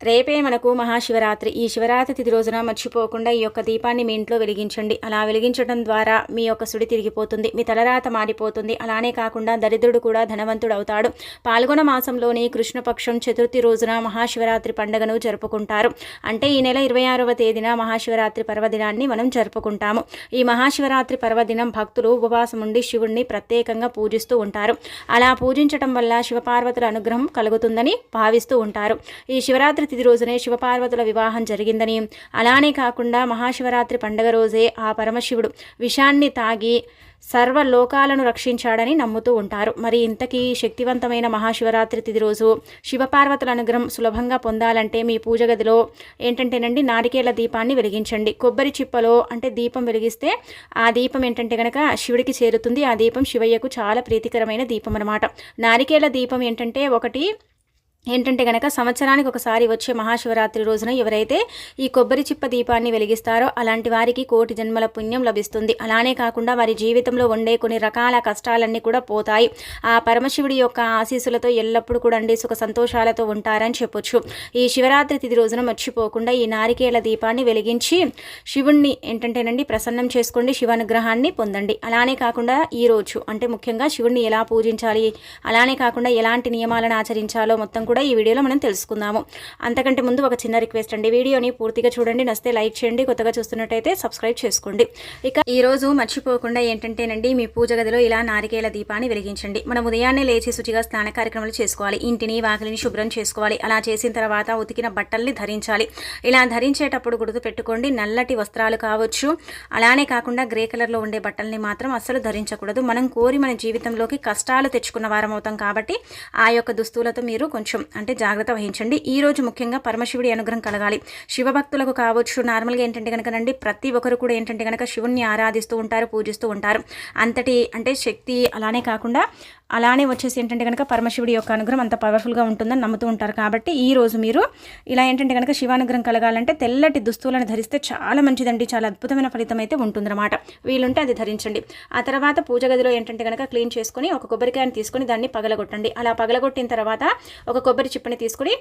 రేపే మనకు మహాశివరాత్రి. ఈ శివరాత్రి తిథి రోజున మర్చిపోకుండా ఈ యొక్క దీపాన్ని మీ ఇంట్లో వెలిగించండి. అలా వెలిగించడం ద్వారా మీ యొక్క సుడి తిరిగిపోతుంది, మీ తలరాత మారిపోతుంది. అలానే కాకుండా దరిద్రుడు కూడా ధనవంతుడు అవుతాడు. పాల్గొన మాసంలోని కృష్ణపక్షం చతుర్థి రోజున మహాశివరాత్రి పండుగను జరుపుకుంటారు. అంటే ఈ నెల 26వ తేదీన మహాశివరాత్రి పర్వదినాన్ని మనం జరుపుకుంటాము. ఈ మహాశివరాత్రి పర్వదినం భక్తులు ఉపవాసం ఉండి శివుణ్ణి ప్రత్యేకంగా పూజిస్తూ ఉంటారు. అలా పూజించడం వల్ల శివపార్వతుల అనుగ్రహం కలుగుతుందని భావిస్తూ ఉంటారు. ఈ శివరాత్రి తిథి రోజునే శివపార్వతుల వివాహం జరిగిందని, అలానే కాకుండా మహాశివరాత్రి పండుగ రోజే ఆ పరమశివుడు విషాన్ని తాగి సర్వలోకాలను రక్షించాడని నమ్ముతూ ఉంటారు. మరి ఇంతకీ శక్తివంతమైన మహాశివరాత్రి తిథి రోజు శివపార్వతుల అనుగ్రహం సులభంగా పొందాలంటే మీ పూజ గదిలో ఏంటంటేనండి నారికేళ్ల దీపాన్ని వెలిగించండి. కొబ్బరి చిప్పలో అంటే దీపం వెలిగిస్తే ఆ దీపం ఏంటంటే కనుక శివుడికి చేరుతుంది. ఆ దీపం శివయ్యకు చాలా ప్రీతికరమైన దీపం అన్నమాట. నారికేళ్ల దీపం ఏంటంటే కనుక సంవత్సరానికి ఒకసారి వచ్చే మహాశివరాత్రి రోజున ఎవరైతే ఈ కొబ్బరి చిప్ప దీపాన్ని వెలిగిస్తారో అలాంటి వారికి కోటి జన్మల పుణ్యం లభిస్తుంది. అలానే కాకుండా వారి జీవితంలో ఉండే కొన్ని రకాల కష్టాలన్నీ కూడా పోతాయి. ఆ పరమశివుడి యొక్క ఆశీస్సులతో ఎల్లప్పుడూ కూడా సుఖ సంతోషాలతో ఉంటారని చెప్పొచ్చు. ఈ శివరాత్రి తిథి రోజున మర్చిపోకుండా ఈ నారికేళ్ల దీపాన్ని వెలిగించి శివుణ్ణి ఏంటంటేనండి ప్రసన్నం చేసుకోండి, శివానుగ్రహాన్ని పొందండి. అలానే కాకుండా ఈ రోజు అంటే ముఖ్యంగా శివుణ్ణి ఎలా పూజించాలి, అలానే కాకుండా ఎలాంటి నియమాలను ఆచరించాలో మొత్తం కూడా ఈ వీడియోలో మనం తెలుసుకుందాము. అంతకంటే ముందు ఒక చిన్న రిక్వెస్ట్ అండి, వీడియోని పూర్తిగా చూడండి, నచ్చితే లైక్ చేయండి, కొత్తగా చూస్తున్నట్టయితే సబ్స్క్రైబ్ చేసుకోండి. ఇక ఈ రోజు మర్చిపోకుండా ఏంటంటేనండి మీ పూజ గదిలో ఇలా నారికేల దీపాన్ని వెలిగించండి. మనం ఉదయాన్నే లేచి శుచిగా స్నాన కార్యక్రమాలు చేసుకోవాలి, ఇంటిని వాకిలిని శుభ్రం చేసుకోవాలి. అలా చేసిన తర్వాత ఉతికిన బట్టల్ని ధరించాలి. ఇలా ధరించేటప్పుడు గుర్తు పెట్టుకోండి, నల్లటి వస్త్రాలు కావచ్చు, అలానే కాకుండా గ్రే కలర్లో ఉండే బట్టల్ని మాత్రం అస్సలు ధరించకూడదు. మనం కోరి మన జీవితంలోకి కష్టాలు తెచ్చుకున్న వారం అవుతాం కాబట్టి ఆ యొక్క దుస్తులతో మీరు కొంచెం అంటే జాగ్రత్త వహించండి. ఈ రోజు ముఖ్యంగా పరమశివుడి అనుగ్రహం కలగాలి. శివభక్తులకు కావచ్చు, నార్మల్గా ఏంటంటే కనుకనండి ప్రతి ఒక్కరు కూడా ఏంటంటే కనుక శివుణ్ణి ఆరాధిస్తూ ఉంటారు, పూజిస్తూ ఉంటారు. అంతటి అంటే శక్తి అలానే కాకుండా అలానే వచ్చేసి ఏంటంటే కనుక పరమశివుడి యొక్క అనుగ్రహం అంత పవర్ఫుల్గా ఉంటుందని నమ్ముతూ ఉంటారు. కాబట్టి ఈ రోజు మీరు ఇలా ఏంటంటే కనుక శివానుగ్రహం కలగాలంటే తెల్లటి దుస్తులను ధరిస్తే చాలా మంచిదండి, చాలా అద్భుతమైన ఫలితం అయితే ఉంటుందన్నమాట. వీలుంటే అది ధరించండి. ఆ తర్వాత పూజ గదిలో ఏంటంటే కనుక క్లీన్ చేసుకొని ఒక కొబ్బరికాయని తీసుకొని దాన్ని పగలగొట్టండి. అలా పగలగొట్టిన తర్వాత ఒక కొబ్బరి చిప్పని తీసుకుని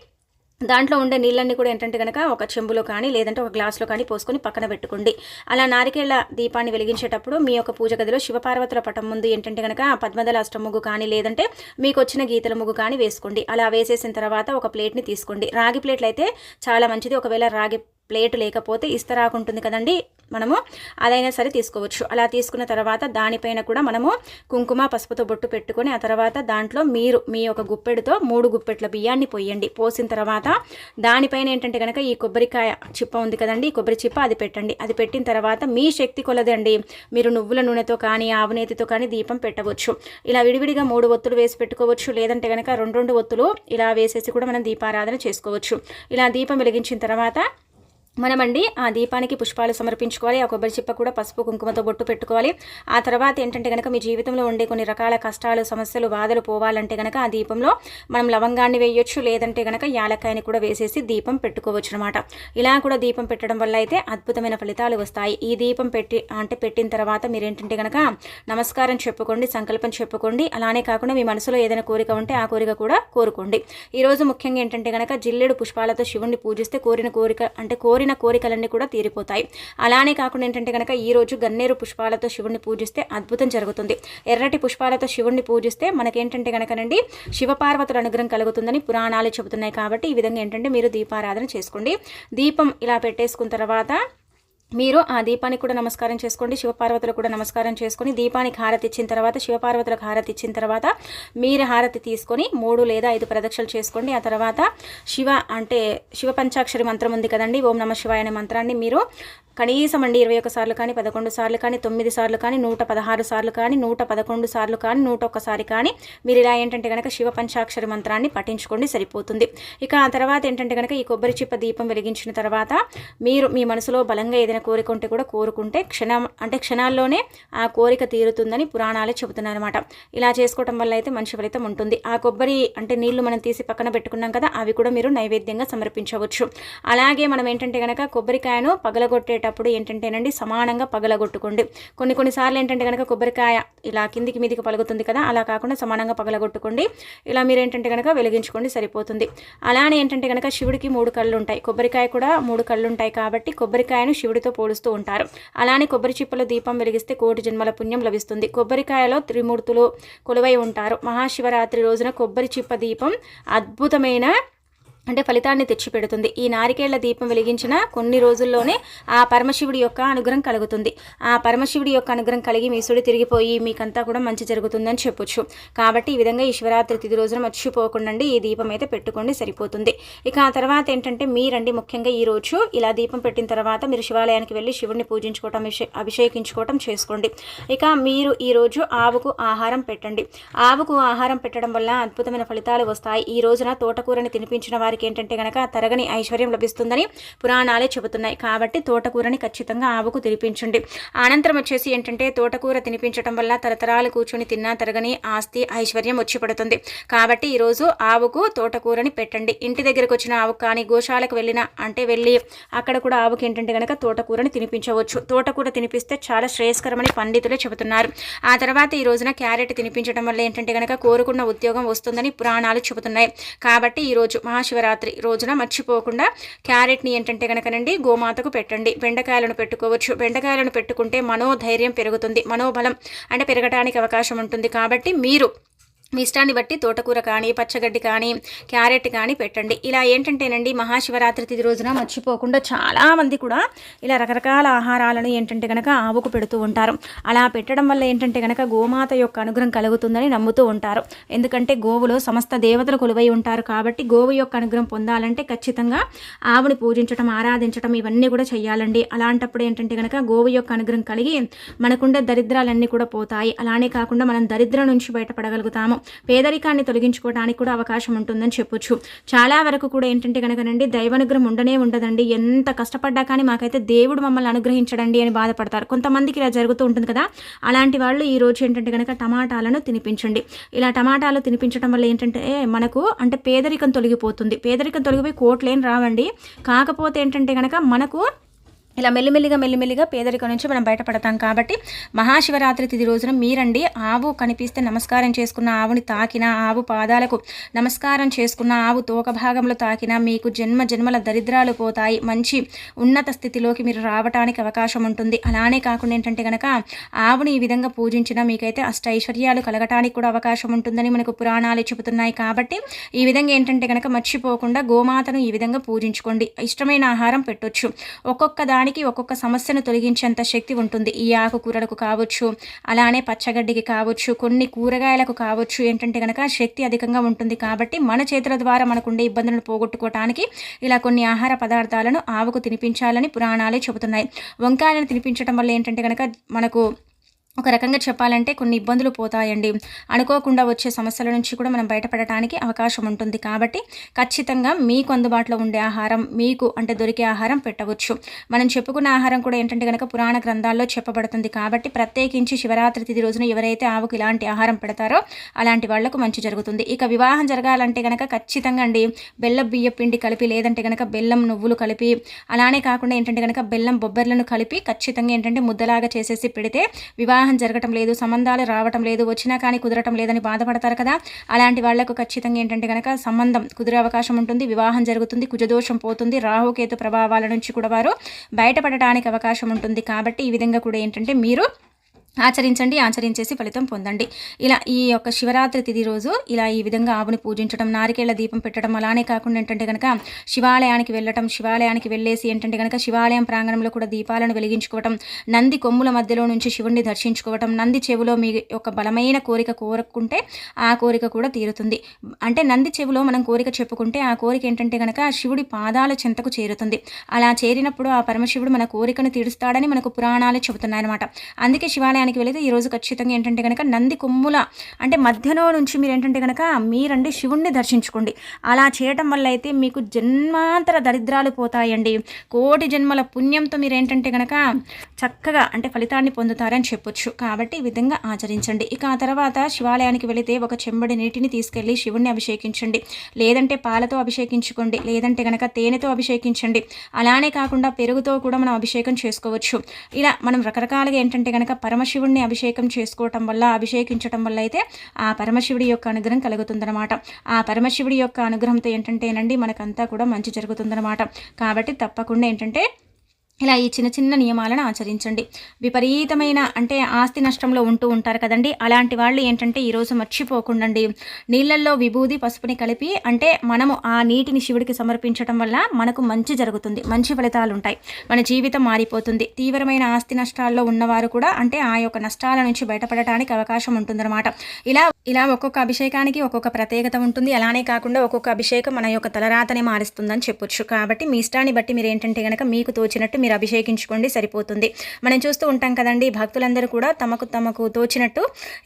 దాంట్లో ఉండే నీళ్ళన్నీ కూడా ఏంటంటే కనుక ఒక చెంబులో కానీ లేదంటే ఒక గ్లాసులో కానీ పోసుకొని పక్కన పెట్టుకోండి. అలా నారికేళ్ల దీపాన్ని వెలిగించేటప్పుడు మీ యొక్క పూజ గదిలో శివపార్వతుల పటం ముందు ఏంటంటే కనుక పద్మదళ అష్టం ముగ్గు కానీ లేదంటే మీకు వచ్చిన గీతల ముగ్గు కానీ వేసుకోండి. అలా వేసేసిన తర్వాత ఒక ప్లేట్ని తీసుకోండి. రాగి ప్లేట్లు అయితే చాలా మంచిది. ఒకవేళ రాగి ప్లేట్ లేకపోతే ఇస్తరాకు ఉంటుంది కదండి, మనము అదైనా సరే తీసుకోవచ్చు. అలా తీసుకున్న తర్వాత దానిపైన కూడా మనము కుంకుమ పసుపుతో బొట్టు పెట్టుకొని ఆ తర్వాత దాంట్లో మీరు మీ యొక్క గుప్పెడుతో 3 గుప్పెట్ల బియ్యాన్ని పోయండి. పోసిన తర్వాత దానిపైన ఏంటంటే కనుక ఈ కొబ్బరికాయ చిప్ప ఉంది కదండి, ఈ కొబ్బరి చిప్ప అది పెట్టండి. అది పెట్టిన తర్వాత మీ శక్తి కొలదండి మీరు నువ్వుల నూనెతో కానీ ఆవునేతితో కానీ దీపం పెట్టవచ్చు. ఇలా విడివిడిగా 3 ఒత్తులు వేసి పెట్టుకోవచ్చు, లేదంటే కనుక 2 ఒత్తులు ఇలా వేసేసి కూడా మనం దీపారాధన చేసుకోవచ్చు. ఇలా దీపం వెలిగించిన తర్వాత మనమండి ఆ దీపానికి పుష్పాలు సమర్పించుకోవాలి. ఆ కొబ్బరి చిప్ప కూడా పసుపు కుంకుమతో బొట్టు పెట్టుకోవాలి. ఆ తర్వాత ఏంటంటే కనుక మీ జీవితంలో ఉండే కొన్ని రకాల కష్టాలు సమస్యలు బాధలు పోవాలంటే కనుక ఆ దీపంలో మనం లవంగాన్ని వేయొచ్చు, లేదంటే కనుక యాలక్కాయని కూడా వేసేసి దీపం పెట్టుకోవచ్చు అనమాట. ఇలా కూడా దీపం పెట్టడం వల్ల అయితే అద్భుతమైన ఫలితాలు వస్తాయి. ఈ దీపం పెట్టిన తర్వాత మీరు ఏంటంటే కనుక నమస్కారం చెప్పుకోండి, సంకల్పం చెప్పుకోండి. అలానే కాకుండా మీ మనసులో ఏదైనా కోరిక ఉంటే ఆ కోరిక కూడా కోరుకోండి. ఈరోజు ముఖ్యంగా ఏంటంటే కనుక జిల్లేడు పుష్పాలతో శివుణ్ణి పూజిస్తే కోరిన కోరికలన్నీ కూడా తీరిపోతాయి. అలానే కాకుండా ఏంటంటే కనుక ఈ రోజు గన్నేరు పుష్పాలతో శివుణ్ణి పూజిస్తే అద్భుతం జరుగుతుంది. ఎర్రటి పుష్పాలతో శివుణ్ణి పూజిస్తే మనకేంటంటే కనుకనండి శివపార్వతుల అనుగ్రహం కలుగుతుందని పురాణాలు చెబుతున్నాయి. కాబట్టి ఈ విధంగా ఏంటంటే మీరు దీపారాధన చేసుకోండి. దీపం ఇలా పెట్టేసుకున్న తర్వాత మీరు ఆ దీపానికి కూడా నమస్కారం చేసుకోండి, శివపార్వతులకు కూడా నమస్కారం చేసుకొని దీపానికి హారతి ఇచ్చిన తర్వాత శివపార్వతులకు హారతి ఇచ్చిన తర్వాత మీరు హారతి తీసుకొని 3 లేదా 5 ప్రదక్షిణలు చేసుకోండి. ఆ తర్వాత శివ పంచాక్షరి మంత్రం ఉంది కదండి, ఓం నమః శివాయ అనే మంత్రాన్ని మీరు కనీసం 21 సార్లు కానీ 11 సార్లు కానీ 9 సార్లు కానీ 116 సార్లు కానీ 111 సార్లు కానీ 101 సారి కానీ మీరు ఇలా ఏంటంటే కనుక శివ పంచాక్షరి మంత్రాన్ని పఠించుకోండి, సరిపోతుంది. ఇక ఆ తర్వాత ఏంటంటే కనుక ఈ కొబ్బరి చిప్ప దీపం వెలిగించిన తర్వాత మీరు మీ మనసులో బలంగా ఏదైనా ఏదైనా కోరిక ఉంటే కూడా కోరుకుంటే క్షణాల్లోనే ఆ కోరిక తీరుతుందని పురాణాలే చెబుతున్నారన్నమాట. ఇలా చేసుకోవటం వల్ల అయితే మంచి ఫలితం ఉంటుంది. ఆ కొబ్బరి అంటే నీళ్లు మనం తీసి పక్కన పెట్టుకున్నాం కదా, అవి కూడా మీరు నైవేద్యంగా సమర్పించవచ్చు. అలాగే మనం ఏంటంటే కనుక కొబ్బరికాయను పగలగొట్టేటప్పుడు ఏంటంటేనండి సమానంగా పగలగొట్టుకోండి. కొన్నిసార్లు ఏంటంటే కనుక కొబ్బరికాయ ఇలా కిందికి మీదికి పలుగుతుంది కదా, అలా కాకుండా సమానంగా పగలగొట్టుకోండి. ఇలా మీరు ఏంటంటే కనుక వెలిగించుకోండి, సరిపోతుంది. అలానే ఏంటంటే కనుక శివుడికి 3 కళ్ళు ఉంటాయి, కొబ్బరికాయ కూడా 3 కళ్ళు ఉంటాయి కాబట్టి కొబ్బరికాయను శివుడితో పోలుస్తూ ఉంటారు. అలానే కొబ్బరి చిప్పలో దీపం వెలిగిస్తే 1,000,000 జన్మల పుణ్యం లభిస్తుంది. కొబ్బరికాయలో త్రిమూర్తులు కొలువై ఉంటారు. మహాశివరాత్రి రోజున కొబ్బరి చిప్ప దీపం అద్భుతమైన ఫలితాన్ని తెచ్చిపెడుతుంది. ఈ నారికేళ్ల దీపం వెలిగించిన కొన్ని రోజుల్లోనే ఆ పరమశివుడి యొక్క అనుగ్రహం కలుగుతుంది. ఆ పరమశివుడి యొక్క అనుగ్రహం కలిగి మీ సుడి తిరిగిపోయి మీకంతా కూడా మంచి జరుగుతుందని చెప్పొచ్చు. కాబట్టి ఈ విధంగా ఈ శివరాత్రి తిథి రోజున మర్చిపోకుండా ఈ దీపం అయితే పెట్టుకోండి, సరిపోతుంది. ఇక ఆ తర్వాత ఏంటంటే మీరండి ముఖ్యంగా ఈ రోజు ఇలా దీపం పెట్టిన తర్వాత మీరు శివాలయానికి వెళ్ళి శివుడిని పూజించుకోవటం, అభిషేకించుకోవటం చేసుకోండి. ఇక మీరు ఈరోజు ఆవుకు ఆహారం పెట్టండి. ఆవుకు ఆహారం పెట్టడం వల్ల అద్భుతమైన ఫలితాలు వస్తాయి. ఈ రోజున తోటకూరని తినిపించిన వారికి ఏంటంటే గనక తరగని ఐశ్వర్యం లభిస్తుందని పురాణాలే చెబుతున్నాయి. కాబట్టి తోటకూరని ఖచ్చితంగా ఆవుకు తినిపించండి. అనంతరం వచ్చేసి ఏంటంటే తోటకూర తినిపించడం వల్ల తరతరాలు కూర్చొని తిన్నా తరగని ఆస్తి ఐశ్వర్యం వచ్చి పడుతుంది. కాబట్టి ఈరోజు ఆవుకు తోటకూరని పెట్టండి. ఇంటి దగ్గరకు వచ్చిన ఆవుకు కానీ గోశాలకు వెళ్ళి అక్కడ కూడా ఆవుకి ఏంటంటే గనక తోటకూరని తినిపించవచ్చు. తోటకూర తినిపిస్తే చాలా శ్రేయస్కరమని పండితులే చెబుతున్నారు. ఆ తర్వాత ఈ రోజున క్యారెట్ తినిపించడం వల్ల ఏంటంటే గనక కోరుకున్న ఉద్యోగం వస్తుందని పురాణాలు చెబుతున్నాయి. కాబట్టి ఈరోజు మహాశివరాత్రి రోజున మర్చిపోకుండా క్యారెట్ని ఏంటంటే కనుకనండి గోమాతకు పెట్టండి. బెండకాయలను పెట్టుకోవచ్చు. బెండకాయలను పెట్టుకుంటే మనోధైర్యం పెరుగుతుంది, మనోబలం పెరగడానికి అవకాశం ఉంటుంది. కాబట్టి మీరు మీ ఇష్టాన్ని బట్టి తోటకూర కానీ పచ్చగడ్డి కానీ క్యారెట్ కానీ పెట్టండి. ఇలా ఏంటంటేనండి మహాశివరాత్రి తిథి రోజున మర్చిపోకుండా చాలామంది కూడా ఇలా రకరకాల ఆహారాలను ఏంటంటే కనుక ఆవుకు పెడుతూ ఉంటారు. అలా పెట్టడం వల్ల ఏంటంటే కనుక గోమాత యొక్క అనుగ్రహం కలుగుతుందని నమ్ముతూ ఉంటారు. ఎందుకంటే గోవులో సమస్త దేవతలు కొలువై ఉంటారు. కాబట్టి గోవు యొక్క అనుగ్రహం పొందాలంటే ఖచ్చితంగా ఆవుని పూజించడం, ఆరాధించడం ఇవన్నీ కూడా చేయాలండి. అలాంటప్పుడు ఏంటంటే కనుక గోవు యొక్క అనుగ్రహం కలిగి మనకుండే దరిద్రాలన్నీ కూడా పోతాయి. అలానే కాకుండా మనం దరిద్రం నుంచి బయటపడగలుగుతాము. పేదరికాన్ని తొలగించుకోవడానికి కూడా అవకాశం ఉంటుందని చెప్పొచ్చు. చాలా వరకు కూడా ఏంటంటే కనుకనండి దైవానుగ్రహం ఉండదండి. ఎంత కష్టపడ్డా కానీ మాకైతే దేవుడు మమ్మల్ని అనుగ్రహించడండి అని బాధపడతారు. కొంతమందికి ఇలా జరుగుతూ ఉంటుంది కదా. అలాంటి వాళ్ళు ఈ రోజు ఏంటంటే కనుక టమాటాలను తినిపించండి. ఇలా టమాటాలు తినిపించడం వల్ల ఏంటంటే మనకు పేదరికం తొలగిపోతుంది. పేదరికం తొలగిపోయి కోట్లేం రావండి. కాకపోతే ఏంటంటే కనుక మనకు ఇలా మెల్లిమెల్లిగా పేదరికం నుంచి మనం బయటపడతాం. కాబట్టి మహాశివరాత్రి తిథి రోజున మీరండి ఆవు కనిపిస్తే నమస్కారం చేసుకున్న, ఆవుని తాకిన, ఆవు పాదాలకు నమస్కారం చేసుకున్న, ఆవు తోక భాగంలో తాకిన మీకు జన్మల దరిద్రాలు పోతాయి. మంచి ఉన్నత స్థితిలోకి మీరు రావడానికి అవకాశం ఉంటుంది. అలానే కాకుండా ఏంటంటే కనుక ఆవుని ఈ విధంగా పూజించినా మీకైతే ఐశ్వర్యాలు కలగటానికి కూడా అవకాశం ఉంటుందని మనకు పురాణాలు చెబుతున్నాయి. కాబట్టి ఈ విధంగా ఏంటంటే కనుక మర్చిపోకుండా గోమాతను ఈ విధంగా పూజించుకోండి. ఇష్టమైన ఆహారం పెట్టొచ్చు. ఒక్కొక్క దానికి ఒక్కొక్క సమస్యను తొలగించేంత శక్తి ఉంటుంది. ఈ ఆకుకూరలకు కావచ్చు, అలానే పచ్చగడ్డికి కావచ్చు, కొన్ని కూరగాయలకు కావచ్చు ఏంటంటే కనుక శక్తి అధికంగా ఉంటుంది. కాబట్టి మన చేతుల ద్వారా మనకుండే ఇబ్బందులను పోగొట్టుకోవడానికి ఇలా కొన్ని ఆహార పదార్థాలను ఆవుకు తినిపించాలని పురాణాలే చెబుతున్నాయి. వంకాయలను తినిపించడం వల్ల ఏంటంటే కనుక మనకు ఒక రకంగా చెప్పాలంటే కొన్ని ఇబ్బందులు పోతాయండి. అనుకోకుండా వచ్చే సమస్యల నుంచి కూడా మనం బయటపడటానికి అవకాశం ఉంటుంది. కాబట్టి ఖచ్చితంగా మీకు అందుబాటులో ఉండే ఆహారం, మీకు దొరికే ఆహారం పెట్టవచ్చు. మనం చెప్పుకున్న ఆహారం కూడా ఏంటంటే కనుక పురాణ గ్రంథాల్లో చెప్పబడుతుంది. కాబట్టి ప్రత్యేకించి శివరాత్రి తిథి రోజున ఎవరైతే ఆవుకు ఇలాంటి ఆహారం పెడతారో అలాంటి వాళ్లకు మంచి జరుగుతుంది. ఇక వివాహం జరగాలంటే కనుక ఖచ్చితంగా బెల్లం బియ్య పిండి కలిపి, లేదంటే కనుక బెల్లం నువ్వులు కలిపి, అలానే కాకుండా ఏంటంటే కనుక బెల్లం బొబ్బర్లను కలిపి ఖచ్చితంగా ముద్దలాగా చేసేసి పెడితే వివాహం జరగటం లేదు, సంబంధాలు రావటం లేదు, వచ్చినా కానీ కుదరటం లేదని బాధపడతారు కదా. అలాంటి వాళ్లకు ఖచ్చితంగా ఏంటంటే కనుక సంబంధం కుదిరే అవకాశం ఉంటుంది. వివాహం జరుగుతుంది, కుజదోషం పోతుంది, రాహుకేతు ప్రభావాల నుంచి కూడా వారు బయటపడటానికి అవకాశం ఉంటుంది. కాబట్టి ఈ విధంగా కూడా ఏంటంటే మీరు ఆచరించేసి ఫలితం పొందండి. ఇలా ఈ యొక్క శివరాత్రి తిథి రోజు ఇలా ఈ విధంగా ఆవుని పూజించడం, నారికేళ్ల దీపం పెట్టడం, అలానే కాకుండా ఏంటంటే కనుక శివాలయానికి వెళ్ళటం, శివాలయానికి వెళ్ళేసి ఏంటంటే కనుక శివాలయం ప్రాంగణంలో కూడా దీపాలను వెలిగించుకోవటం, నంది కొమ్ముల మధ్యలో నుంచి శివుణ్ణి దర్శించుకోవటం, నంది చెవిలో మీ యొక్క బలమైన కోరిక కోరుకుంటే ఆ కోరిక కూడా తీరుతుంది. నంది చెవిలో మనం కోరిక చెప్పుకుంటే ఆ కోరిక ఏంటంటే కనుక శివుడి పాదాల చెంతకు చేరుతుంది. అలా చేరినప్పుడు ఆ పరమశివుడు మన కోరికను తీరుస్తాడని మనకు పురాణాలు చెబుతున్నాయన్నమాట. అందుకే శివాలయానికి శివాలయానికి వెళితే ఈరోజు ఖచ్చితంగా ఏంటంటే కనుక నంది కొమ్ముల అంటే మధ్యలో నుంచి మీరు ఏంటంటే కనుక మీరండి శివుణ్ణి దర్శించుకోండి. అలా చేయటం వల్ల అయితే మీకు జన్మాంతర దరిద్రాలు పోతాయండి. కోటి జన్మల పుణ్యంతో మీరు ఏంటంటే కనుక చక్కగా అంటే ఫలితాన్ని పొందుతారని చెప్పొచ్చు. కాబట్టి ఈ విధంగా ఆచరించండి. ఇక ఆ తర్వాత శివాలయానికి వెళితే ఒక చెంబడి నీటిని తీసుకెళ్ళి శివుణ్ణి అభిషేకించండి. లేదంటే పాలతో అభిషేకించుకోండి, లేదంటే కనుక తేనెతో అభిషేకించండి. అలానే కాకుండా పెరుగుతో కూడా మనం అభిషేకం చేసుకోవచ్చు. ఇలా మనం రకరకాలుగా ఏంటంటే కనుక పరమశివుణ్ణి అభిషేకం చేసుకోవటం వల్ల అభిషేకించటం వల్ల అయితే ఆ పరమశివుడి యొక్క అనుగ్రహం కలుగుతుందన్నమాట. ఆ పరమశివుడి యొక్క అనుగ్రహంతో ఏంటంటేనండి మనకంతా కూడా మంచి జరుగుతుందన్నమాట. కాబట్టి తప్పకుండా ఏంటంటే ఇలా ఈ చిన్న చిన్న నియమాలను ఆచరించండి. విపరీతమైన అంటే ఆస్తి నష్టంలో ఉంటూ ఉంటారు కదండి, అలాంటి వాళ్ళు ఏంటంటే ఈరోజు మర్చిపోకుండండి నీళ్ళల్లో విభూది పసుపుని కలిపి అంటే మనము ఆ నీటిని శివుడికి సమర్పించడం వల్ల మనకు మంచి జరుగుతుంది, మంచి ఫలితాలు ఉంటాయి, మన జీవితం మారిపోతుంది. తీవ్రమైన ఆస్తి నష్టాల్లో ఉన్నవారు కూడా అంటే ఆ యొక్క నష్టాల నుంచి బయటపడటానికి అవకాశం ఉంటుందన్నమాట. ఇలా ఒక్కొక్క అభిషేకానికి ఒక్కొక్క ప్రత్యేకత ఉంటుంది. అలానే కాకుండా ఒక్కొక్క అభిషేకం మన యొక్క తలరాతని మారుస్తుందని చెప్పొచ్చు. కాబట్టి మీ ఇష్టాన్ని బట్టి మీరు ఏంటంటే కనుక మీకు తోచినట్టు మీరు అభిషేకించుకోండి, సరిపోతుంది. మనం చూస్తూ ఉంటాం కదండి, భక్తులందరూ కూడా తమకు తోచినట్టు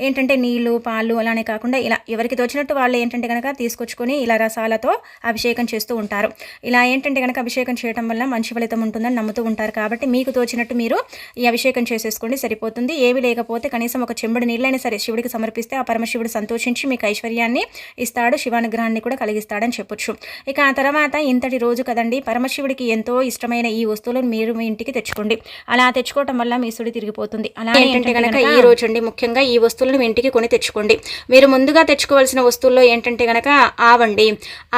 ఏంటంటే నీళ్లు పాలు అలానే కాకుండా ఇలా ఎవరికి తోచినట్టు వాళ్ళు ఏంటంటే కనుక తీసుకొచ్చుకొని ఇలా రసాలతో అభిషేకం చేస్తూ ఉంటారు. ఇలా ఏంటంటే కనుక అభిషేకం చేయడం వల్ల మంచి ఫలితం ఉంటుందని నమ్ముతూ ఉంటారు. కాబట్టి మీకు తోచినట్టు మీరు ఈ అభిషేకం చేసేసుకోండి, సరిపోతుంది. ఏవి లేకపోతే కనీసం ఒక చెంబడి నీళ్ళైనా సరే శివుడికి సమర్పిస్తే ఆ పరమశివుడు సంతోషించి మీకు ఐశ్వర్యాన్ని ఇస్తాడు, శివానుగ్రహాన్ని కూడా కలిగిస్తాడని చెప్పొచ్చు. ఇక ఆ తర్వాత ఇంతటి రోజు కదండి, పరమశివుడికి ఎంతో ఇష్టమైన ఈ వస్తువులను మీరు మీ ఇంటికి తెచ్చుకోండి. అలా తెచ్చుకోవటం వల్ల మీ సుడి తిరిగిపోతుంది. అలా ఏంటంటే కనుక ఈ రోజు అండి ముఖ్యంగా ఈ వస్తువులను మీ ఇంటికి కొని తెచ్చుకోండి. మీరు ముందుగా తెచ్చుకోవాల్సిన వస్తువుల్లో ఏంటంటే కనుక ఆవండి.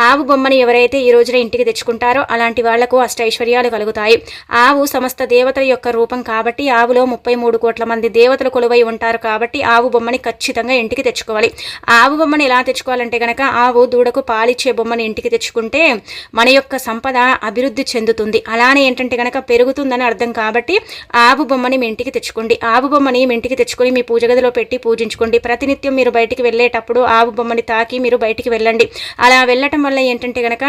ఆవు బొమ్మని ఎవరైతే ఈ రోజున ఇంటికి తెచ్చుకుంటారో అలాంటి వాళ్లకు అష్టైశ్వర్యాలు కలుగుతాయి. ఆవు సమస్త దేవతల యొక్క రూపం కాబట్టి ఆవులో 33 కోట్ల మంది దేవతలు కొలువై ఉంటారు. కాబట్టి ఆవు బొమ్మని ఖచ్చితంగా ఇంటికి తెచ్చుకోవాలి. ఆవు బొమ్మని ఎలా తెచ్చుకోవాలంటే కనుక ఆవు దూడకు పాలిచ్చే బొమ్మని ఇంటికి తెచ్చుకుంటే మన యొక్క సంపద అభివృద్ధి చెందుతుంది. అలానే ఏంటంటే కనుక పెరుగుతుందని అర్థం. కాబట్టి ఆవు బొమ్మని మీ ఇంటికి తెచ్చుకోండి. ఆవు బొమ్మని మీ ఇంటికి తెచ్చుకొని మీ పూజ గదిలో పెట్టి పూజించుకోండి. ప్రతినిత్యం మీరు బయటికి వెళ్ళేటప్పుడు ఆవు బొమ్మని తాకి మీరు బయటికి వెళ్ళండి. అలా వెళ్ళటం వల్ల ఏంటంటే కనుక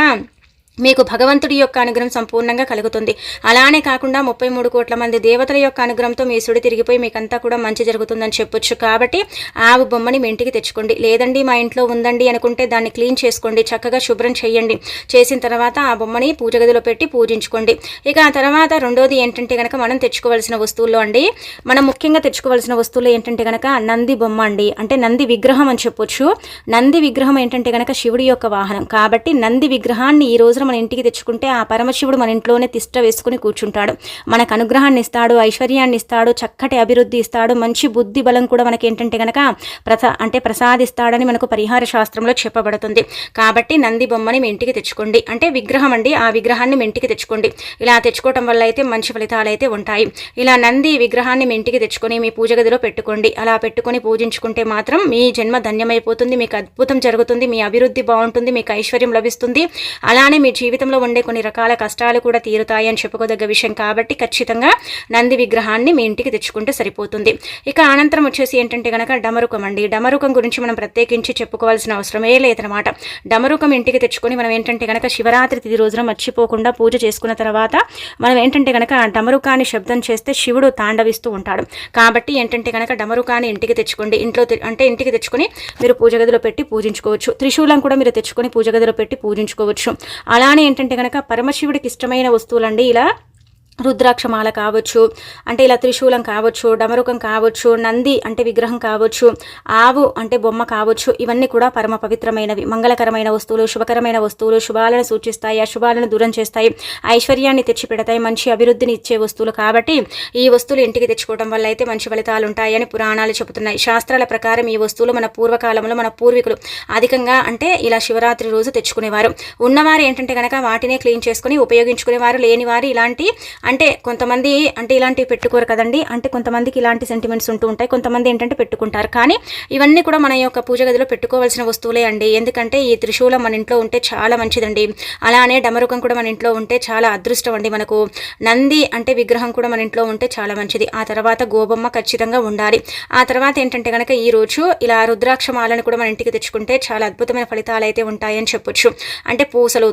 మీకు భగవంతుడి యొక్క అనుగ్రహం సంపూర్ణంగా కలుగుతుంది. అలానే కాకుండా 33 కోట్ల మంది దేవతల యొక్క అనుగ్రహంతో మీ సుడి తిరిగిపోయి మీకంతా కూడా మంచి జరుగుతుందని చెప్పొచ్చు. కాబట్టి ఆవు బొమ్మని మీ ఇంటికి తెచ్చుకోండి. లేదండి మా ఇంట్లో ఉందండి అనుకుంటే దాన్ని క్లీన్ చేసుకోండి, చక్కగా శుభ్రం చేయండి. చేసిన తర్వాత ఆ బొమ్మని పూజ గదిలో పెట్టి పూజించుకోండి. ఇక ఆ తర్వాత రెండోది ఏంటంటే కనుక మనం తెచ్చుకోవాల్సిన వస్తువుల్లో అండి, మనం ముఖ్యంగా తెచ్చుకోవాల్సిన వస్తువులు ఏంటంటే కనుక నంది బొమ్మ అండి, అంటే నంది విగ్రహం అని చెప్పొచ్చు. నంది విగ్రహం ఏంటంటే కనుక శివుడి యొక్క వాహనం. కాబట్టి నంది విగ్రహాన్ని ఈ రోజున మన ఇంటికి తెచ్చుకుంటే ఆ పరమశివుడు మన ఇంట్లోనే తిష్ట వేసుకుని కూర్చుంటాడు. మనకు అనుగ్రహాన్ని ఇస్తాడు, ఐశ్వర్యాన్ని ఇస్తాడు, చక్కటి అభివృద్ధి ఇస్తాడు, మంచి బుద్ధి బలం కూడా మనకి ఏంటంటే కనుక ప్రసాదిస్తాడని మనకు పరిహార శాస్త్రంలో చెప్పబడుతుంది. కాబట్టి నంది బొమ్మని మీ ఇంటికి తెచ్చుకోండి. అంటే విగ్రహం అండి, ఆ విగ్రహాన్ని మీ ఇంటికి తెచ్చుకోండి. ఇలా తెచ్చుకోవటం వల్ల అయితే మంచి ఫలితాలు అయితే ఉంటాయి. ఇలా నంది విగ్రహాన్ని మీ ఇంటికి తెచ్చుకొని మీ పూజ గదిలో పెట్టుకోండి. అలా పెట్టుకొని పూజించుకుంటే మాత్రం మీ జన్మ ధన్యమైపోతుంది, మీకు అద్భుతం జరుగుతుంది, మీ అభివృద్ధి బాగుంటుంది, మీకు ఐశ్వర్యం లభిస్తుంది. అలానే మీ జీవితంలో ఉండే కొన్ని రకాల కష్టాలు కూడా తీరుతాయి అని చెప్పుకోదగ్గ విషయం. కాబట్టి ఖచ్చితంగా నంది విగ్రహాన్ని మీ ఇంటికి తెచ్చుకుంటే సరిపోతుంది. ఇక అనంతరం వచ్చేసి ఏంటంటే కనుక డమరుకం అండి. డమరుకం గురించి మనం ప్రత్యేకించి చెప్పుకోవాల్సిన అవసరమే లేదనమాట. డమరుకం ఇంటికి తెచ్చుకొని మనం ఏంటంటే కనుక శివరాత్రి తిథి రోజున మర్చిపోకుండా పూజ చేసుకున్న తర్వాత మనం ఏంటంటే కనుక డమరుకాన్ని శబ్దం చేస్తే శివుడు తాండవిస్తూ ఉంటాడు. కాబట్టి ఏంటంటే కనుక డమరుకాన్ని ఇంటికి తెచ్చుకోండి. ఇంటికి తెచ్చుకొని మీరు పూజ గదిలో పెట్టి పూజించుకోవచ్చు. త్రిశూలం కూడా మీరు తెచ్చుకొని పూజ గదిలో పెట్టి పూజించుకోవచ్చు. అలానే ఏంటంటే కనుక పరమశివుడికి ఇష్టమైన వస్తువులండి, ఇలా రుద్రాక్షమాల కావచ్చు, అంటే ఇలా త్రిశూలం కావచ్చు, డమరుకం కావచ్చు, నంది అంటే విగ్రహం కావచ్చు, ఆవు అంటే బొమ్మ కావచ్చు, ఇవన్నీ కూడా పరమ పవిత్రమైనవి, మంగళకరమైన వస్తువులు, శుభకరమైన వస్తువులు, శుభాలను సూచిస్తాయి, అశుభాలను దూరం చేస్తాయి, ఐశ్వర్యాన్ని తెచ్చిపెడతాయి, మంచి అభివృద్ధిని ఇచ్చే వస్తువులు. కాబట్టి ఈ వస్తువులు ఇంటికి తెచ్చుకోవడం వల్ల అయితే మంచి ఫలితాలు ఉంటాయని పురాణాలు చెబుతున్నాయి. శాస్త్రాల ప్రకారం ఈ వస్తువులు మన పూర్వకాలంలో మన పూర్వీకులు అధికంగా అంటే ఇలా శివరాత్రి రోజు తెచ్చుకునేవారు. ఉన్నవారు ఏంటంటే కనుక వాటినే క్లీన్ చేసుకుని ఉపయోగించుకునేవారు. లేనివారు ఇలాంటి అంటే కొంతమంది అంటే ఇలాంటివి పెట్టుకోరు కదండి, అంటే కొంతమందికి ఇలాంటి సెంటిమెంట్స్ ఉంటూ ఉంటాయి, కొంతమంది ఏంటంటే పెట్టుకుంటారు. కానీ ఇవన్నీ కూడా మన యొక్క పూజ గదిలో పెట్టుకోవాల్సిన వస్తువులే అండి. ఎందుకంటే ఈ త్రిశూలం మన ఇంట్లో ఉంటే చాలా మంచిదండి. అలానే డమరుకం కూడా మన ఇంట్లో ఉంటే చాలా అదృష్టం అండి. మనకు నంది అంటే విగ్రహం కూడా మన ఇంట్లో ఉంటే చాలా మంచిది. ఆ తర్వాత గోబొమ్మ ఖచ్చితంగా ఉండాలి. ఆ తర్వాత ఏంటంటే కనుక ఈ రోజు ఇలా రుద్రాక్షమాలను కూడా మన ఇంటికి తెచ్చుకుంటే చాలా అద్భుతమైన ఫలితాలు అయితే ఉంటాయని చెప్పొచ్చు. అంటే పూసలు,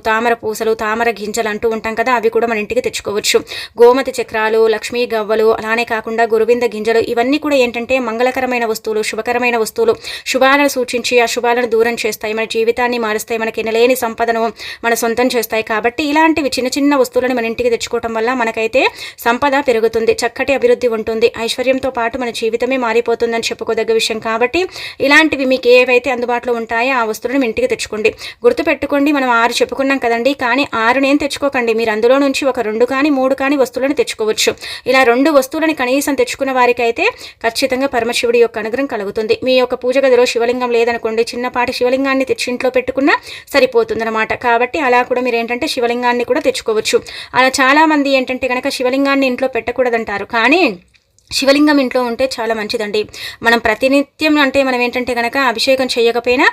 తామర గింజలు అంటూ ఉంటాం కదా, అవి కూడా మన ఇంటికి తెచ్చుకోవచ్చు. గోమతి చక్రాలు, లక్ష్మీ గవ్వలు, అలానే కాకుండా గురువింద గింజలు ఇవన్నీ కూడా ఏంటంటే మంగళకరమైన వస్తువులు, శుభకరమైన వస్తువులు, శుభాలను సూచించి అశుభాలను దూరం చేస్తాయి, మన జీవితాన్ని మారుస్తాయి, మనకి ఎనలేని సంపదను మన సొంతం చేస్తాయి. కాబట్టి ఇలాంటివి చిన్న చిన్న వస్తువులను మన ఇంటికి తెచ్చుకోవటం వల్ల మనకైతే సంపద పెరుగుతుంది, చక్కటి అభివృద్ధి ఉంటుంది, ఐశ్వర్యంతో పాటు మన జీవితమే మారిపోతుందని చెప్పుకోదగ్గ విషయం. కాబట్టి ఇలాంటివి మీకు ఏవైతే అందుబాటులో ఉంటాయో ఆ వస్తువులను ఇంటికి తెచ్చుకోండి. గుర్తుపెట్టుకోండి, మనం 6 చెప్పుకున్నాం కదండి, కానీ 6 నేను తెచ్చుకోకండి. మీరు అందులో నుంచి ఒక 2 కానీ 3 కానీ వస్తువులను తెచ్చుకోవచ్చు. ఇలా 2 వస్తువులను కనీసం తెచ్చుకున్న వారికి అయితే ఖచ్చితంగా పరమశివుడి యొక్క అనుగ్రహం కలుగుతుంది. మీ యొక్క పూజ గదిలో శివలింగం లేదనుకోండి, చిన్నపాటి శివలింగాన్ని తెచ్చి ఇంట్లో పెట్టుకున్నా సరిపోతుందన్నమాట. కాబట్టి అలా కూడా మీరు ఏంటంటే శివలింగాన్ని కూడా తెచ్చుకోవచ్చు. అలా చాలామంది ఏంటంటే కనుక శివలింగాన్ని ఇంట్లో పెట్టకూడదంటారు, కానీ శివలింగం ఇంట్లో ఉంటే చాలా మంచిదండి. మనం ప్రతినిత్యం అంటే మనం ఏంటంటే కనుక అభిషేకం చేయకపోయినా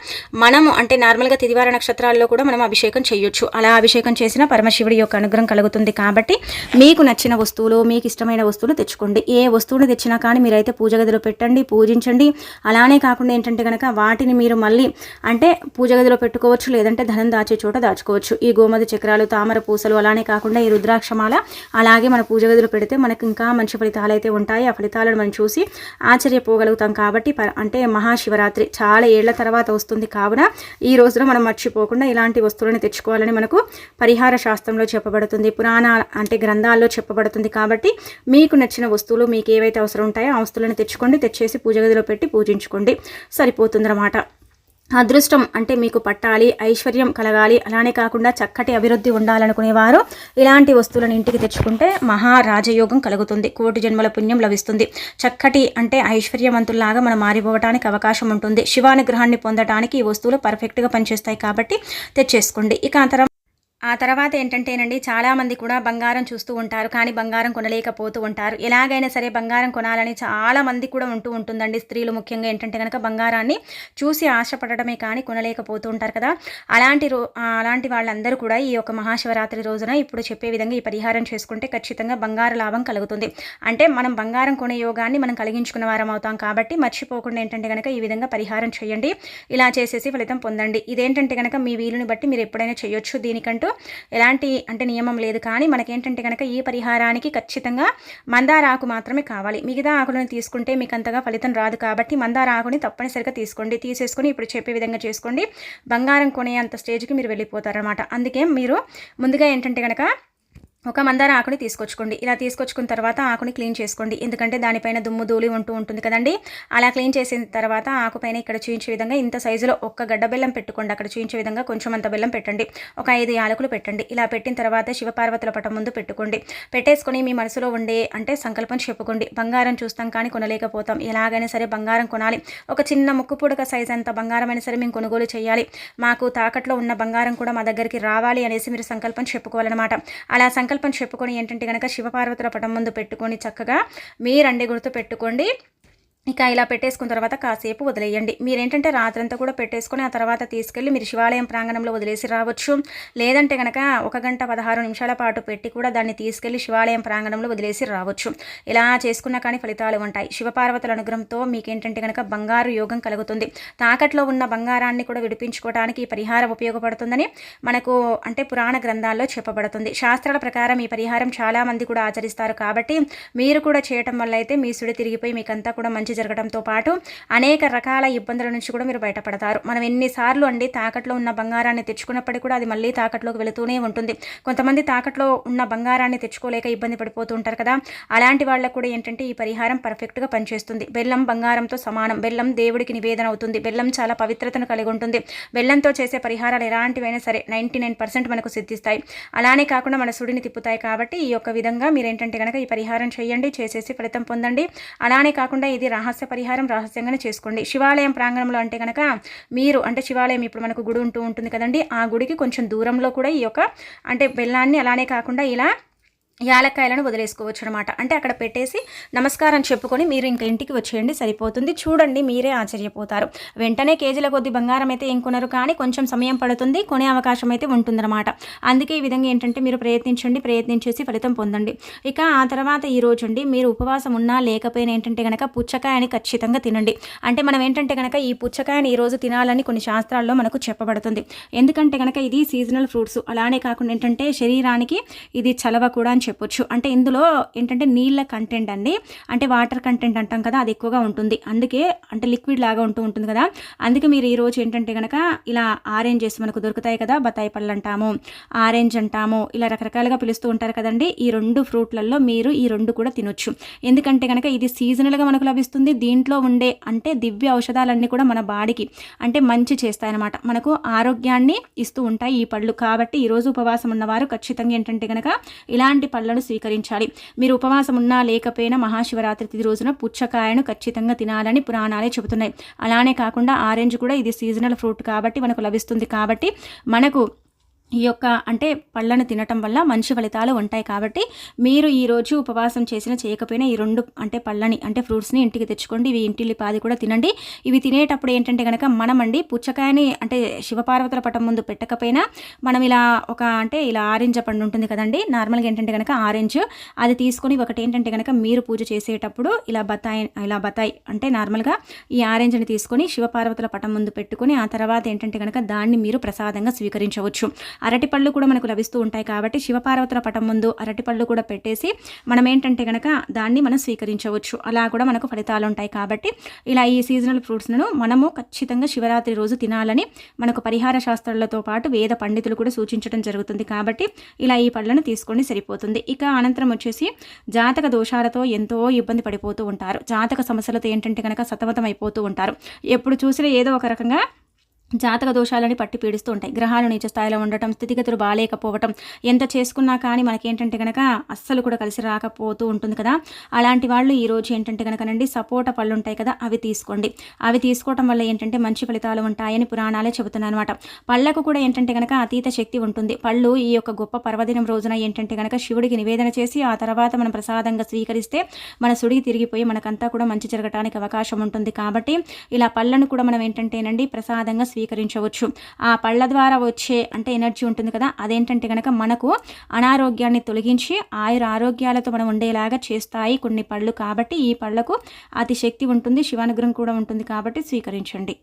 మనము అంటే నార్మల్గా తిదివార నక్షత్రాల్లో కూడా మనం అభిషేకం చేయొచ్చు. అలా అభిషేకం చేసిన పరమశివుడి యొక్క అనుగ్రహం కలుగుతుంది. కాబట్టి మీకు నచ్చిన వస్తువులు, మీకు ఇష్టమైన వస్తువులు తెచ్చుకోండి. ఏ వస్తువుని తెచ్చినా కానీ మీరైతే పూజ గదిలో పెట్టండి, పూజించండి. అలానే కాకుండా ఏంటంటే కనుక వాటిని మీరు మళ్ళీ అంటే పూజ గదిలో పెట్టుకోవచ్చు, లేదంటే ధనం దాచే చోట దాచుకోవచ్చు. ఈ గోమతి చక్రాలు, తామర పూసలు, అలానే కాకుండా ఈ రుద్రాక్షమాల అలాగే మన పూజ గదిలో పెడితే మనకు ఇంకా మంచి ఫలితాలు అయితే ఉంటాయి. ఆ ఫలితాలను మనం చూసి ఆశ్చర్యపోగలుగుతాం. కాబట్టి అంటే మహాశివరాత్రి చాలా ఏళ్ల తర్వాత వస్తుంది కావున ఈ రోజున మనం మర్చిపోకుండా ఇలాంటి వస్తువులను తెచ్చుకోవాలని మనకు పరిహార శాస్త్రంలో చెప్పబడుతుంది, పురాణ అంటే గ్రంథాల్లో చెప్పబడుతుంది. కాబట్టి మీకు నచ్చిన వస్తువులు మీకు ఏవైతే అవసరం ఉంటాయో ఆ వస్తువులను తెచ్చుకోండి, తెచ్చేసి పూజ గదిలో పెట్టి పూజించుకోండి, సరిపోతుందన్నమాట. అదృష్టం అంటే మీకు పట్టాలి, ఐశ్వర్యం కలగాలి, అలానే కాకుండా చక్కటి అభివృద్ధి ఉండాలనుకునేవారు ఇలాంటి వస్తువులను ఇంటికి తెచ్చుకుంటే మహారాజయోగం కలుగుతుంది, కోటి జన్మల పుణ్యం లభిస్తుంది, చక్కటి అంటే ఐశ్వర్యవంతుల్లాగా మనం మారిపోవడానికి అవకాశం ఉంటుంది. శివానుగ్రహాన్ని పొందడానికి ఈ వస్తువులు పర్ఫెక్ట్గా పనిచేస్తాయి. కాబట్టి తెచ్చేసుకోండి. ఇక ఆ తర్వాత ఏంటంటేనండి, చాలామంది కూడా బంగారం చూస్తూ ఉంటారు, కానీ బంగారం కొనలేకపోతూ ఉంటారు. ఎలాగైనా సరే బంగారం కొనాలని చాలామంది కూడా ఉంటుందండి. స్త్రీలు ముఖ్యంగా ఏంటంటే కనుక బంగారాన్ని చూసి ఆశపడటమే కానీ కొనలేకపోతూ ఉంటారు కదా. అలాంటి వాళ్ళందరూ కూడా ఈ యొక్క మహాశివరాత్రి రోజున ఇప్పుడు చెప్పే విధంగా ఈ పరిహారం చేసుకుంటే ఖచ్చితంగా బంగారు లాభం కలుగుతుంది. అంటే మనం బంగారం కొనే యోగాన్ని మనం కలిగించుకున్న వారం అవుతాం. కాబట్టి మర్చిపోకుండా ఏంటంటే కనుక ఈ విధంగా పరిహారం చేయండి. ఇలా చేసేసి ఫలితం పొందండి. ఇదేంటంటే కనుక మీ వీలుని బట్టి మీరు ఎప్పుడైనా చేయొచ్చు. దీనికంటూ ఎలాంటి అంటే నియమం లేదు. కానీ మనకేంటంటే కనుక ఈ పరిహారానికి ఖచ్చితంగా మందార ఆకు మాత్రమే కావాలి. మిగతా ఆకులను తీసుకుంటే మీకు అంతగా ఫలితం రాదు. కాబట్టి మందార ఆకుని తప్పనిసరిగా తీసుకోండి. తీసేసుకొని ఇప్పుడు చెప్పే విధంగా చేసుకోండి. బంగారం కొనే అంత స్టేజ్కి మీరు వెళ్ళిపోతారన్నమాట. అందుకే మీరు ముందుగా ఏంటంటే కనుక ఒక మందార ఆకుని తీసుకొచ్చుకోండి. ఇలా తీసుకొచ్చుకున్న తర్వాత ఆకుని క్లీన్ చేసుకోండి. ఎందుకంటే దానిపైన దుమ్ము ధూళి ఉంటుంది కదండి. అలా క్లీన్ చేసిన తర్వాత ఆకుపైన ఇక్కడ చూయించే విధంగా ఇంత సైజులో ఒక్క గడ్డ బెల్లం పెట్టుకోండి. అక్కడ చూయించే విధంగా కొంచెం అంత బెల్లం పెట్టండి. ఒక 5 యాలకులు పెట్టండి. ఇలా పెట్టిన తర్వాత శివపార్వతుల పటం ముందు పెట్టుకోండి. పెట్టేసుకొని మీ మనసులో ఉండే అంటే సంకల్పం చెప్పుకోండి. బంగారం చూస్తాం కానీ కొనలేకపోతాం, ఎలాగైనా సరే బంగారం కొనాలి. ఒక చిన్న ముక్కు పుడక సైజ్ అంత బంగారం అయినా సరే మేము కొనుగోలు చేయాలి. మాకు తాకట్లో ఉన్న బంగారం కూడా మా దగ్గరికి రావాలి అనేసి మీరు సంకల్పం చెప్పుకోవాలన్నమాట. అలా సంకల్పం చెప్పుకొని ఏంటంటే కనుక శివపార్వతుల పటం ముందు పెట్టుకొని చక్కగా మీరండి గుర్తు పెట్టుకోండి. ఇక ఇలా పెట్టేసుకున్న తర్వాత కాసేపు వదిలేయండి. మీరేంటంటే రాత్రంతా కూడా పెట్టేసుకొని ఆ తర్వాత తీసుకెళ్ళి మీరు శివాలయం ప్రాంగణంలో వదిలేసి రావచ్చు. లేదంటే కనుక 1 గంట 16 నిమిషాల పాటు పెట్టి కూడా దాన్ని తీసుకెళ్ళి శివాలయం ప్రాంగణంలో వదిలేసి రావచ్చు. ఇలా చేసుకున్నా కానీ ఫలితాలు ఉంటాయి. శివపార్వతుల అనుగ్రహంతో మీకేంటంటే కనుక బంగారు యోగం కలుగుతుంది. తాకట్లో ఉన్న బంగారాన్ని కూడా విడిపించుకోవడానికి ఈ పరిహారం ఉపయోగపడుతుందని మనకు అంటే పురాణ గ్రంథాల్లో చెప్పబడుతుంది. శాస్త్రాల ప్రకారం ఈ పరిహారం చాలామంది కూడా ఆచరిస్తారు. కాబట్టి మీరు కూడా చేయటం వల్ల అయితే మీ సుడి తిరిగిపోయి మీకంతా కూడా మంచి జరగడంతో పాటు అనేక రకాల ఇబ్బందుల నుంచి కూడా మీరు బయటపడతారు. మనం ఎన్నిసార్లు అండి తాకట్లో ఉన్న బంగారాన్ని తెచ్చుకున్నప్పటికీ కూడా అది మళ్ళీ తాకట్లోకి వెళుతూనే ఉంటుంది. కొంతమంది తాకట్లో ఉన్న బంగారాన్ని తెచ్చుకోలేక ఇబ్బంది పడిపోతూ ఉంటారు కదా. అలాంటి వాళ్ళకు కూడా ఏంటంటే ఈ పరిహారం పర్ఫెక్ట్గా పనిచేస్తుంది. బెల్లం బంగారంతో సమానం. బెల్లం దేవుడికి నివేదన అవుతుంది. బెల్లం చాలా పవిత్రతను కలిగి ఉంటుంది. బెల్లంతో చేసే పరిహారాలు ఎలాంటివైనా సరే 99% మనకు సిద్ధిస్తాయి. అలానే కాకుండా మన సుడిని తిప్పుతాయి. కాబట్టి ఈ యొక్క విధంగా మీరేంటంటే కనుక ఈ పరిహారం చేయండి, చేసేసి ఫలితం పొందండి. అలానే కాకుండా ఇది రహస్య పరిహారం, రహస్యంగానే చేసుకోండి. శివాలయం ప్రాంగణంలో అంటే కనుక మీరు అంటే శివాలయం ఇప్పుడు మనకు గుడి ఉంటుంది కదండి, ఆ గుడికి కొంచెం దూరంలో కూడా ఈ యొక్క అంటే బెల్లాన్ని అలానే కాకుండా ఇలా యాలక్కాయలను వదిలేసుకోవచ్చు అనమాట. అంటే అక్కడ పెట్టేసి నమస్కారం చెప్పుకొని మీరు ఇంకా ఇంటికి వచ్చేయండి, సరిపోతుంది. చూడండి మీరే ఆశ్చర్యపోతారు. వెంటనే కేజీల కొద్ది బంగారం అయితే ఏం కొనరు, కానీ కొంచెం సమయం పడుతుంది, కొనే అవకాశం అయితే ఉంటుందన్నమాట. అందుకే ఈ విధంగా ఏంటంటే మీరు ప్రయత్నించేసి ఫలితం పొందండి. ఇక ఆ తర్వాత ఈ రోజు అండి మీరు ఉపవాసం ఉన్నా లేకపోయినా ఏంటంటే కనుక పుచ్చకాయని ఖచ్చితంగా తినండి. అంటే మనం ఏంటంటే కనుక ఈ పుచ్చకాయని ఈరోజు తినాలని కొన్ని శాస్త్రాల్లో మనకు చెప్పబడుతుంది. ఎందుకంటే కనుక ఇది సీజనల్ ఫ్రూట్స్, అలానే కాకుండా ఏంటంటే శరీరానికి ఇది చలవ కూడా అని చెప్పొచ్చు. అంటే ఇందులో ఏంటంటే నీళ్ళ కంటెంట్ అండి, అంటే వాటర్ కంటెంట్ అంటాం కదా, అది ఎక్కువగా ఉంటుంది. అందుకే అంటే లిక్విడ్ లాగా ఉంటుంది కదా, అందుకే మీరు ఈరోజు ఏంటంటే కనుక ఇలా ఆరెంజెస్ మనకు దొరుకుతాయి కదా, బత్తాయి పళ్ళు అంటాము, ఆరెంజ్ అంటాము, ఇలా రకరకాలుగా పిలుస్తూ ఉంటారు కదండి. ఈ 2 ఫ్రూట్లలో మీరు ఈ 2 కూడా తినొచ్చు. ఎందుకంటే కనుక ఇది సీజనల్గా మనకు లభిస్తుంది. దీంట్లో ఉండే అంటే దివ్య ఔషధాలన్నీ కూడా మన బాడీకి అంటే మంచి చేస్తాయన్నమాట, మనకు ఆరోగ్యాన్ని ఇస్తూ ఉంటాయి ఈ పళ్ళు. కాబట్టి ఈరోజు ఉపవాసం ఉన్నవారు ఖచ్చితంగా ఏంటంటే కనుక ఇలాంటి పళ్ళను స్వీకరించాలి. మీరు ఉపవాసం ఉన్నా లేకపోయినా మహాశివరాత్రి తిథి రోజున పుచ్చకాయను ఖచ్చితంగా తినాలని పురాణాలే చెబుతున్నాయి. అలానే కాకుండా ఆరెంజ్ కూడా ఇది సీజనల్ ఫ్రూట్ కాబట్టి మనకు లభిస్తుంది. కాబట్టి మనకు ఈ యొక్క అంటే పళ్ళను తినటం వల్ల మంచి ఫలితాలు ఉంటాయి. కాబట్టి మీరు ఈరోజు ఉపవాసం చేసినా చేయకపోయినా ఈ 2 అంటే పళ్ళని అంటే ఫ్రూట్స్ని ఇంటికి తెచ్చుకోండి. ఇవి ఇంటిల్లిపాది కూడా తినండి. ఇవి తినేటప్పుడు ఏంటంటే కనుక మనమండి పుచ్చకాయని అంటే శివపార్వతుల పటం ముందు పెట్టకపోయినా మనం ఇలా ఒక అంటే ఇలా ఆరెంజ్ పండు ఉంటుంది కదండి, నార్మల్గా ఏంటంటే కనుక ఆరెంజ్ అది తీసుకొని ఒకటి ఏంటంటే కనుక మీరు పూజ చేసేటప్పుడు ఇలా బతాయి అంటే నార్మల్గా ఈ ఆరెంజ్ని తీసుకొని శివపార్వతుల పటం ముందు పెట్టుకొని ఆ తర్వాత ఏంటంటే కనుక దాన్ని మీరు ప్రసాదంగా స్వీకరించవచ్చు. అరటిపళ్ళు కూడా మనకు లభిస్తూ ఉంటాయి. కాబట్టి శివపార్వతుల పటం ముందు అరటిపళ్ళు కూడా పెట్టేసి మనం ఏంటంటే కనుక దాన్ని మనం స్వీకరించవచ్చు. అలా కూడా మనకు ఫలితాలు ఉంటాయి. కాబట్టి ఇలా ఈ సీజనల్ ఫ్రూట్స్ను మనము ఖచ్చితంగా శివరాత్రి రోజు తినాలని మనకు పరిహార శాస్త్రాలతో పాటు వేద పండితులు కూడా సూచించడం జరుగుతుంది. కాబట్టి ఇలా ఈ పళ్ళను తీసుకొని సరిపోతుంది. ఇక అనంతరం వచ్చేసి జాతక దోషాలతో ఎంతో ఇబ్బంది పడిపోతూ ఉంటారు. జాతక సమస్యలతో ఏంటంటే కనుక సతమతం అయిపోతూ ఉంటారు. ఎప్పుడు చూసినా ఏదో ఒక రకంగా జాతక దోషాలని పట్టి పీడిస్తూ ఉంటాయి. గ్రహాలు నీచ స్థాయిలో ఉండటం, స్థితిగతులు బాగాలేకపోవటం, ఎంత చేసుకున్నా కానీ మనకేంటంటే కనుక అస్సలు కూడా కలిసి రాకపోతూ ఉంటుంది కదా. అలాంటి వాళ్ళు ఈరోజు ఏంటంటే కనుకనండి సపోటా పళ్ళు ఉంటాయి కదా, అవి తీసుకోండి. అవి తీసుకోవటం వల్ల ఏంటంటే మంచి ఫలితాలు ఉంటాయని పురాణాలే చెబుతున్నాయి అనమాట. పళ్ళకు కూడా ఏంటంటే కనుక అతీత శక్తి ఉంటుంది. పళ్ళు ఈ యొక్క గొప్ప పర్వదినం రోజున ఏంటంటే కనుక శివుడికి నివేదన చేసి ఆ తర్వాత మనం ప్రసాదంగా స్వీకరిస్తే మన సుడికి తిరిగిపోయి మనకంతా కూడా మంచి జరగడానికి అవకాశం ఉంటుంది. కాబట్టి ఇలా పళ్ళను కూడా మనం ఏంటంటేనండి ప్రసాదంగా స్వీకరించవచ్చు. ఆ పళ్ళ ద్వారా వచ్చే అంటే ఎనర్జీ ఉంటుంది కదా, అదేంటంటే కనుక మనకు అనారోగ్యాన్ని తొలగించి ఆరోగ్యాలతో మనం ఉండేలాగా చేస్తాయి కొన్ని పళ్ళు. కాబట్టి ఈ పళ్ళకు అతి శక్తి ఉంటుంది, శివానుగ్రహం కూడా ఉంటుంది. కాబట్టి స్వీకరించండి.